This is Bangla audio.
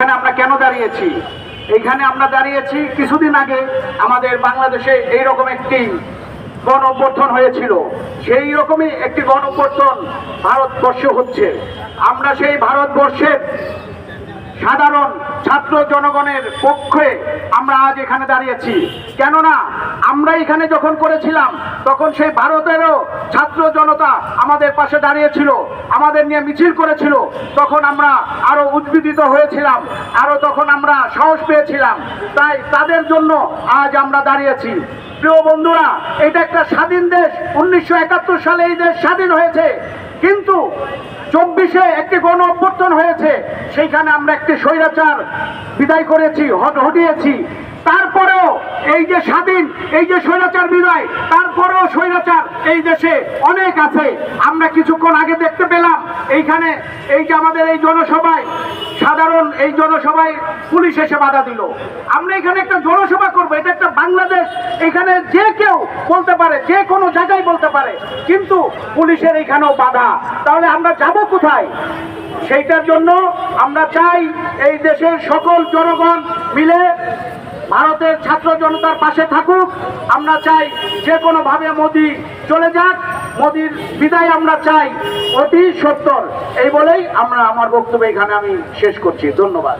এখানে আমরা কেন দাঁড়িয়েছি? এইখানে আমরা দাঁড়িয়েছি কিছুদিন আগে আমাদের বাংলাদেশে এইরকম একটি গণ অভ্যুত্থান হয়েছিল। সেই রকমই একটি গণ অভ্যুত্থান ভারতবর্ষে হচ্ছে। আমরা সেই ভারতবর্ষের সাধারণ ছাত্র জনগণের পক্ষে আমরা আজ এখানে দাঁড়িয়েছি। কেননা আমরা এখানে যখন করেছিলাম তখন সেই ভারতেরও ছাত্র জনতা আমাদের পাশে দাঁড়িয়েছিল, আমাদের নিয়ে মিছিল করেছিল। তখন আমরা আরো উদ্বিগ্ন হয়েছিলাম, আরো তখন আমরা সাহস পেয়েছিলাম। তাই তাদের জন্য আজ আমরা দাঁড়িয়েছি। প্রিয় বন্ধুরা, এটা একটা স্বাধীন দেশ। 1971 সালে এই দেশ স্বাধীন হয়েছে, কিন্তু 24-এ একটি গণ অভ্যুত্থান হয়েছে। সেইখানে আমরা একটি স্বৈরাচার বিদায় করেছি, হটিয়েছি। তারপরেও এই যে স্বাধীন, এই যে স্বৈরাচার বিদায়, তারপরেও স্বৈরাচার এই দেশে অনেক আছে। আমরা কিছুক্ষণ আগে দেখতে পেলাম এইখানে এই যে আমাদের এই জনসভায়, সাধারণ এই জনসভায় পুলিশ এসে বাধা দিল। আমরা এখানে একটা জনসভা করবো, এটা একটা বাংলাদেশ। এখানে যে কেউ বলতে পারে, যে কোনো জায়গায় বলতে পারে, কিন্তু পুলিশের এখানেও বাধা। তাহলে আমরা যাব কোথায়? সেইটার জন্য আমরা চাই এই দেশের সকল জনগণ মিলে ভারতের ছাত্র জনতার পাশে থাকুক। আমরা চাই যে কোনোভাবে মোদি চলে যাক, মোদির বিদায় আমরা চাই অতি সত্বর। এই বলেই আমরা আমার বক্তব্য এখানে আমি শেষ করছি। ধন্যবাদ।